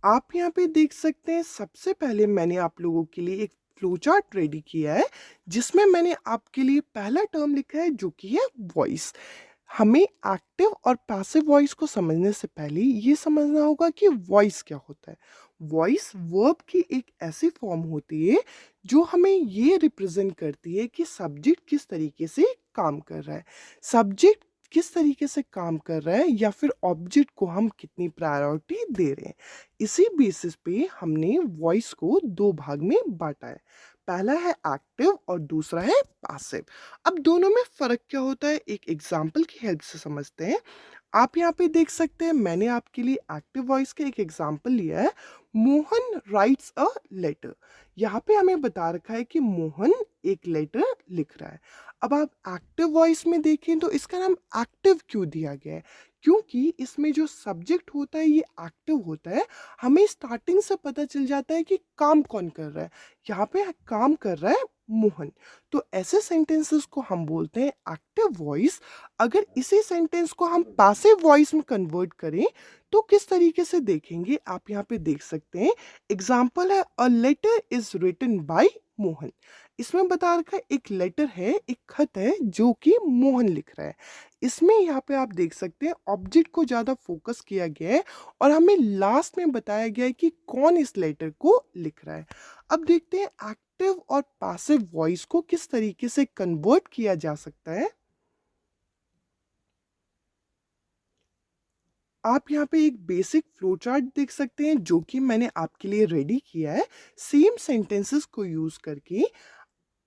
आप यहाँ पे देख सकते हैं सबसे पहले मैंने आप लोगों के लिए एक फ्लो चार्ट रेडी किया है जिसमें मैंने आपके लिए पहला टर्म लिखा है जो कि है वॉइस। हमें एक्टिव और पैसिव वॉइस को समझने से पहले ये समझना होगा कि वॉइस क्या होता है। वॉइस वर्ब की एक ऐसी फॉर्म होती है जो हमें ये रिप्रेजेंट करती है कि सब्जेक्ट किस तरीके से काम कर रहा है। सब्जेक्ट किस तरीके से काम कर रहा है या फिर ऑब्जेक्ट को हम कितनी प्रायोरिटी दे रहे हैं। इसी बेसिस पे हमने वॉइस को दो भाग में बांटा है। पहला है एक्टिव और दूसरा है पैसिव। अब दोनों में फ़र्क क्या होता है एक एग्जाम्पल की हेल्प से समझते हैं। आप यहाँ पे देख सकते हैं मैंने आपके लिए एक्टिव वॉइस का एक एग्जाम्पल लिया है। Mohan writes a letter. यहाँ पे हमें बता रखा है कि मोहन एक लेटर लिख रहा है। अब आप एक्टिव वॉइस में देखें तो इसका नाम एक्टिव क्यों दिया गया है, क्योंकि इसमें जो सब्जेक्ट होता है ये एक्टिव होता है। हमें स्टार्टिंग से पता चल जाता है कि काम कौन कर रहा है। यहाँ पे काम कर रहा है मोहन। तो ऐसे सेंटेंसेस को हम बोलते हैं एक्टिव वॉइस। अगर इसी सेंटेंस को हम पैसिव वॉइस में कन्वर्ट करें तो किस तरीके से देखेंगे आप यहाँ पे देख सकते हैं। एग्जाम्पल है a letter is written by Mohan. इसमें बता रखा है एक लेटर है, एक खत है जो कि मोहन लिख रहा है। इसमें यहाँ पे आप देख सकते हैं ऑब्जेक्ट को ज़्यादा फोकस किया गया है और हमें लास्ट में बताया गया है कि कौन इस लेटर को लिख रहा है। अब देखते हैं एक्टिव और पैसिव वॉइस को किस तरीके से कन्वर्ट किया जा सकता है। आप यहाँ पे एक बेसिक फ्लो चार्ट देख सकते हैं जो कि मैंने आपके लिए रेडी किया है सेम सेंटेंसेस को यूज करके।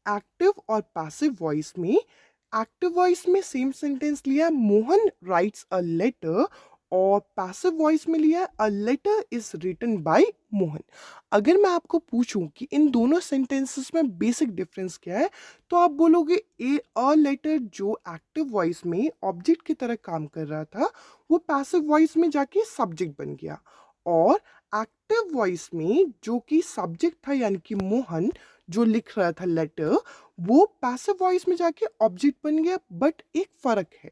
एक्टिव और पैसिव वॉइस में एक्टिव वॉइस में सेम सेंटेंस लिया मोहन राइट्स अ लेटर और पैसिव वॉइस में लिया a letter is written by Mohan. अगर मैं आपको पूछूं कि इन दोनों सेंटेंसेस में बेसिक डिफरेंस क्या है तो आप बोलोगे ए अ लेटर जो एक्टिव वॉइस में ऑब्जेक्ट की तरह काम कर रहा था वो पैसिव वॉइस में जाके सब्जेक्ट बन गया। और एक्टिव वॉइस में जो कि सब्जेक्ट था यानी कि मोहन जो लिख रहा था लेटर वो पैसिव वॉइस में जाके ऑब्जेक्ट बन गया। बट एक फर्क है,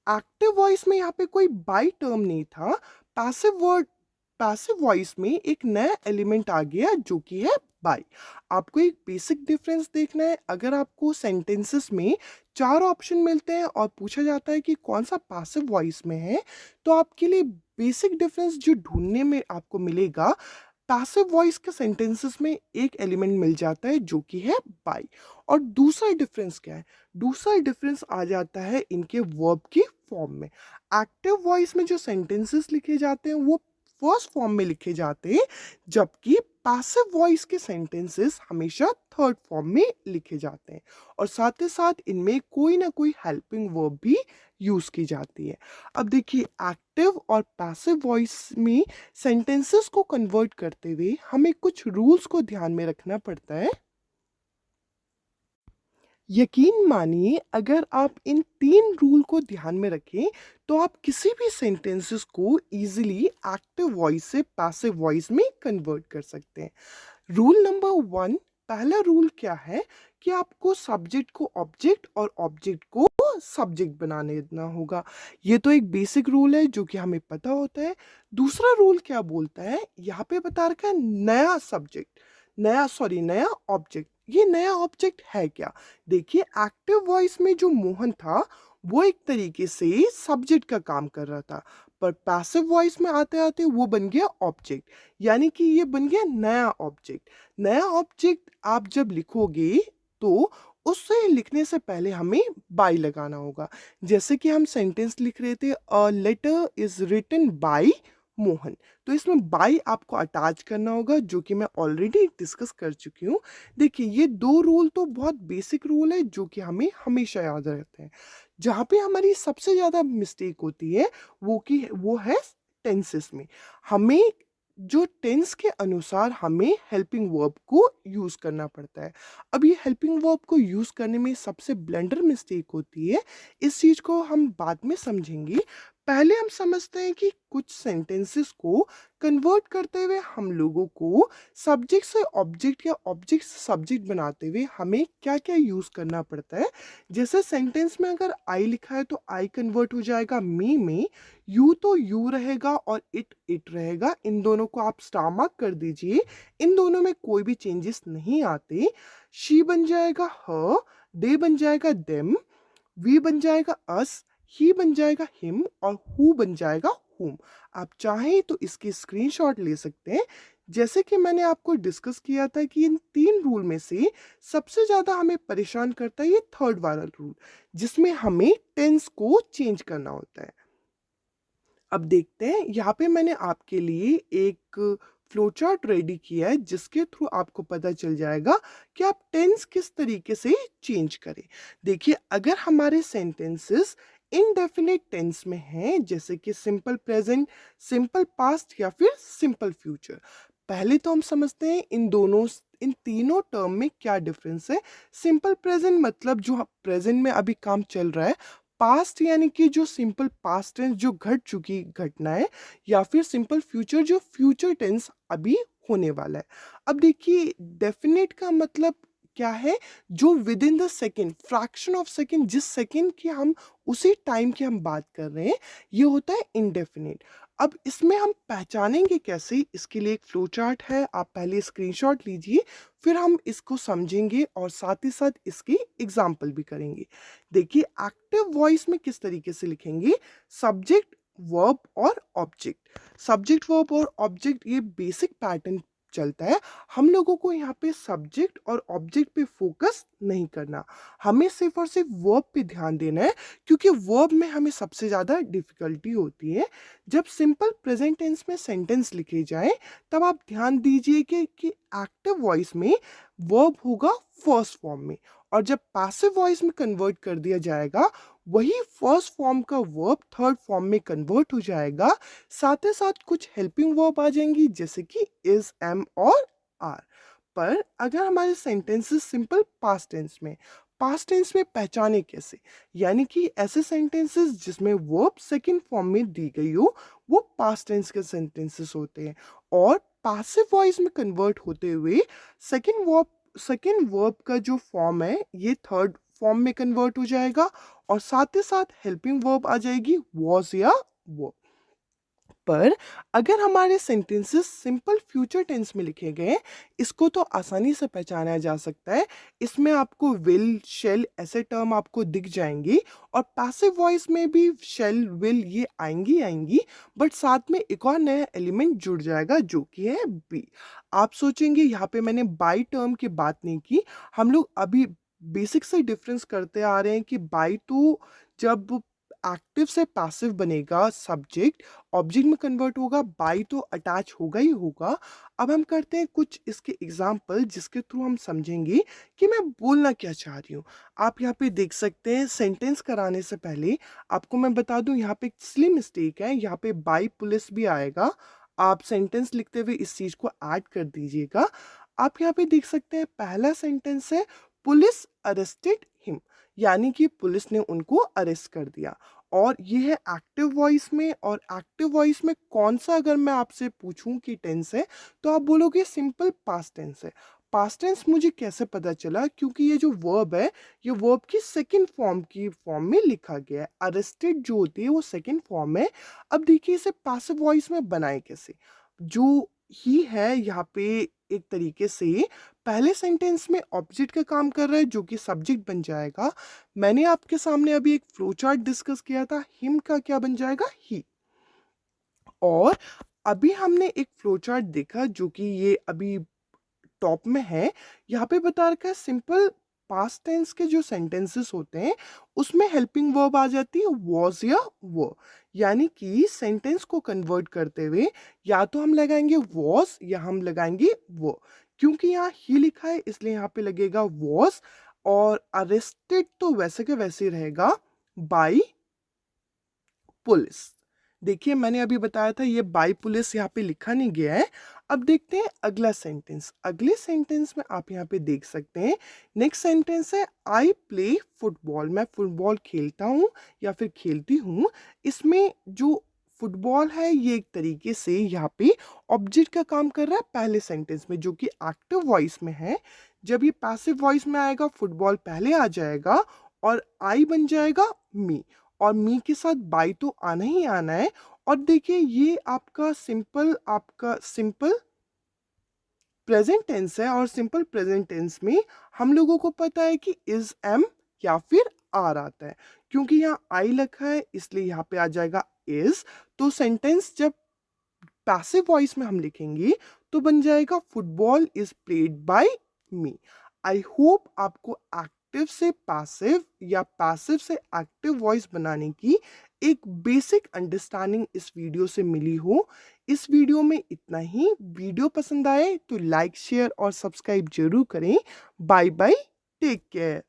एक्टिव वॉइस में यहाँ पे कोई बाई टर्म नहीं था। पैसिव वॉइस में एक नया एलिमेंट आ गया जो कि है बाई। आपको एक बेसिक डिफरेंस देखना है। अगर आपको सेंटेंसेस में चार ऑप्शन मिलते हैं और पूछा जाता है कि कौन सा पैसिव वॉइस में है तो आपके लिए बेसिक डिफरेंस जो ढूंढने में आपको मिलेगा, पैसिव वॉइस के सेंटेंसेस में एक एलिमेंट मिल जाता है जो कि है बाई। और दूसरा डिफरेंस क्या है, दूसरा डिफरेंस आ जाता है इनके वर्ब की फॉर्म में। एक्टिव वॉइस में जो सेंटेंसेस लिखे जाते हैं वो फर्स्ट फॉर्म में लिखे जाते हैं, जबकि पैसिव वॉइस के सेंटेंसेस हमेशा थर्ड फॉर्म में लिखे जाते हैं। और साथ ही साथ इनमें कोई ना कोई हेल्पिंग वर्ब भी यूज की जाती है। अब देखिए एक्टिव और पैसिव वॉइस में सेंटेंसेस को कन्वर्ट करते हुए हमें कुछ रूल्स को ध्यान में रखना पड़ता है। यकीन मानिए अगर आप इन तीन रूल को ध्यान में रखें तो आप किसी भी सेंटेंसेस को इजीली एक्टिव वॉइस से पैसिव वॉइस में कन्वर्ट कर सकते हैं। रूल नंबर वन, पहला रूल क्या है कि आपको सब्जेक्ट को ऑब्जेक्ट और ऑब्जेक्ट को सब्जेक्ट बनाने देना होगा। ये तो एक बेसिक रूल है जो कि हमें पता होता है। दूसरा रूल क्या बोलता है, यहाँ पे बता रखा है नया सब्जेक्ट, नया ऑब्जेक्ट। ये नया ऑब्जेक्ट है क्या, देखिए एक्टिव वॉइस में जो मोहन था वो एक तरीके से सब्जेक्ट का काम कर रहा था, पर पैसिव वॉइस में आते आते वो बन गया ऑब्जेक्ट। यानी कि ये बन गया नया ऑब्जेक्ट। नया ऑब्जेक्ट आप जब लिखोगे तो उससे लिखने से पहले हमें बाय लगाना होगा। जैसे कि हम सेंटेंस लिख रहे थे a letter is written by Mohan, तो इसमें बाय आपको अटैच करना होगा जो कि मैं ऑलरेडी डिस्कस कर चुकी हूँ। देखिए ये दो रूल तो बहुत बेसिक रूल है जो कि हमें हमेशा याद रहते हैं। जहाँ पे हमारी सबसे ज़्यादा मिस्टेक होती है वो है टेंसेस में। हमें जो टेंस के अनुसार हमें हेल्पिंग वर्ब को यूज़ करना पड़ता है। अब ये हेल्पिंग वर्ब को यूज़ करने में सबसे ब्लंडर मिस्टेक होती है, इस चीज़ को हम बाद में समझेंगे। पहले हम समझते हैं कि कुछ सेंटेंसेस को कन्वर्ट करते हुए हम लोगों को सब्जेक्ट से ऑब्जेक्ट या ऑब्जेक्ट से सब्जेक्ट बनाते हुए हमें क्या-क्या यूज़ करना पड़ता है। जैसे सेंटेंस में अगर आई लिखा है तो आई कन्वर्ट हो जाएगा मी में, यू तो यू रहेगा और इट रहेगा। इन दोनों को आप स्टार मार्क कर दीजिए। इन दोनों में कोई भी चेंजेस नहीं आते। शी बन जाएगा हर, दे बन जाएगा देम, वी बन जाएगा अस, ही बन जाएगा हिम और हु बन जाएगा हुम। आप चाहें तो इसकी स्क्रीनशॉट ले सकते हैं। जैसे कि मैंने आपको डिस्कस किया था कि इन 3 रूल में से सबसे ज़्यादा हमें परेशान करता है ये थर्ड वाला रूल, जिसमें हमें टेंस को चेंज करना होता है। अब देखते हैं, यहाँ पे मैंने आपके लिए एक फ्लो चार्ट रेडी किया है जिसके थ्रू आपको पता चल जाएगा कि आप टेंस किस तरीके से चेंज करें। देखिए, अगर हमारे सेंटेंसेस इनडेफिनिट टेंस में हैं, जैसे कि सिंपल प्रेजेंट, सिंपल पास्ट या फिर सिंपल फ्यूचर, पहले तो हम समझते हैं इन तीनों टर्म में क्या डिफरेंस है। सिंपल प्रेजेंट मतलब जो प्रेजेंट में अभी काम चल रहा है, पास्ट यानी कि जो सिंपल पास्ट टेंस जो घट चुकी घटना है, या फिर सिंपल फ्यूचर जो फ्यूचर टेंस अभी होने वाला है। अब देखिए, डेफिनेट का मतलब क्या है, जो with in the second, fraction of second, जिस सेकेंड की हम उसी टाइम की हम बात कर रहे हैं, ये होता है इंडेफिनिट। अब इसमें हम पहचानेंगे कैसे, इसके लिए एक फ्लो चार्ट है, आप पहले स्क्रीनशॉट लीजिए, फिर हम इसको समझेंगे और साथ ही साथ इसकी एग्जाम्पल भी करेंगे। देखिए, एक्टिव वॉइस में किस तरीके से लिखेंगे, सब्जेक्ट, वर्ब और ऑब्जेक्ट। सब्जेक्ट, वर्ब और ऑब्जेक्ट, ये बेसिक पैटर्न चलता है। हम लोगों को यहाँ पे सब्जेक्ट और ऑब्जेक्ट पे फोकस नहीं करना, हमें सिर्फ और सिर्फ वर्ब पे ध्यान देना है, क्योंकि वर्ब में हमें सबसे ज़्यादा डिफिकल्टी होती है। जब सिंपल प्रेजेंट टेंस में सेंटेंस लिखे जाए, तब आप ध्यान दीजिए कि एक्टिव वॉइस में वर्ब होगा फर्स्ट फॉर्म में, और जब पैसिव वॉइस में कन्वर्ट कर दिया जाएगा, वही फर्स्ट फॉर्म का वर्ब थर्ड फॉर्म में कन्वर्ट हो जाएगा। साथ ही साथ कुछ हेल्पिंग वर्ब आ जाएंगी, जैसे कि इज, एम और आर। पर अगर हमारे सेंटेंसेस सिंपल पास्ट टेंस में पहचाने कैसे, यानी कि ऐसे सेंटेंसेस जिसमें वर्ब सेकंड फॉर्म में दी गई हो, वो पास्ट टेंस के सेंटेंसेस होते हैं। और पैसिव वॉइस में कन्वर्ट होते हुए सेकेंड वर्ब का जो फॉर्म है, ये थर्ड फॉर्म में कन्वर्ट हो जाएगा, और साथ ही साथ हेल्पिंग वर्ब आ जाएगी वॉज या वो। पर अगर हमारे सेंटेंसेस सिंपल फ्यूचर टेंस में लिखे गए, इसको तो आसानी से पहचाना जा सकता है। इसमें आपको विल, शेल ऐसे टर्म आपको दिख जाएंगे, और पैसिव वॉइस में भी शेल, विल ये आएंगी, बट साथ में एक और नया एलिमेंट जुड़ जाएगा जो कि है बी। आप सोचेंगे यहाँ पे मैंने बाई टर्म की बात नहीं की। हम लोग अभी बेसिक से डिफरेंस करते आ रहे हैं कि बाई तो जब एक्टिव से पैसिव बनेगा, सब्जेक्ट ऑब्जेक्ट में कन्वर्ट होगा, बाई तो अटैच होगा ही होगा। अब हम करते हैं कुछ इसके एग्जाम्पल, जिसके थ्रू हम समझेंगे कि मैं बोलना क्या चाह रही हूँ। आप यहाँ पे देख सकते हैं, सेंटेंस कराने से पहले आपको मैं बता दूं, यहाँ पे एक सिली मिस्टेक है, यहाँ पे बाई पुलिस भी आएगा। आप सेंटेंस लिखते हुए इस चीज को ऐड कर दीजिएगा। आप यहाँ पे देख सकते हैं, पहला सेंटेंस है पुलिस अरेस्टेड हिम, यानी कि पुलिस ने उनको अरेस्ट कर दिया। और ये है एक्टिव वॉइस में, और एक्टिव वॉइस में कौन सा, अगर मैं आपसे पूछूं कि टेंस है, तो आप बोलोगे सिंपल पास्ट टेंस है। पास्ट टेंस मुझे कैसे पता चला, क्योंकि ये जो वर्ब है, ये वर्ब की सेकंड फॉर्म में लिखा गया है। अरेस्टेड जो होती है वो सेकंड फॉर्म है। अब देखिए, इसे पैसिव वॉइस में बनाए कैसे। जो ही है यहाँ पे एक तरीके से पहले सेंटेंस में ऑब्जेक्ट का काम कर रहा है, जो कि सब्जेक्ट बन जाएगा। मैंने आपके सामने अभी एक फ्लो चार्ट डिस्कस किया था, हिम का क्या बन जाएगा, ही। और अभी हमने एक फ्लो चार्ट देखा जो कि ये अभी टॉप में है। यहाँ पे बता रखा है सिंपल पास्ट टेंस के जो सेंटेंसेस होते हैं, उसमें हेल्पिंग वर्ब आ जाती है वॉज या वो। यानी कि सेंटेंस को कन्वर्ट करते हुए या तो हम लगाएंगे वॉज या हम लगाएंगे वो। क्योंकि यहाँ ही लिखा है, इसलिए यहाँ पे लगेगा वॉज। और अरेस्टेड तो वैसे के वैसे ही रहेगा बाई पुलिस। देखिए, मैंने अभी बताया था, ये बाई पुलिस यहाँ पे लिखा नहीं गया है। अब देखते हैं अगला सेंटेंस। अगले सेंटेंस में आप यहाँ पे देख सकते हैं, नेक्स्ट सेंटेंस है आई प्ले फुटबॉल। मैं फुटबॉल खेलता हूँ या फिर खेलती हूँ। इसमें जो फुटबॉल है ये एक तरीके से यहाँ पे ऑब्जेक्ट का काम कर रहा है पहले सेंटेंस में, जो कि एक्टिव वॉइस में है। जब ये पैसिव वॉइस में आएगा फुटबॉल पहले आ जाएगा और आई बन जाएगा मी, और मी के साथ बाई तो आना ही आना है। और देखिए ये आपका सिंपल प्रेजेंट टेंस है, और सिंपल प्रेजेंट टेंस में हम लोगों को पता है कि इज एम या फिर आर आता है। क्योंकि यहाँ आई लिखा है इसलिए यहाँ पे आ जाएगा इज। तो सेंटेंस जब पैसिव वॉइस में हम लिखेंगे तो बन जाएगा football is played by me. I hope आपको एक्टिव से पैसिव या पैसिव से एक्टिव वॉइस बनाने की एक बेसिक अंडरस्टैंडिंग इस वीडियो से मिली हो। इस वीडियो में इतना ही। वीडियो पसंद आए तो लाइक शेयर और सब्सक्राइब जरूर करें। Bye bye, take care.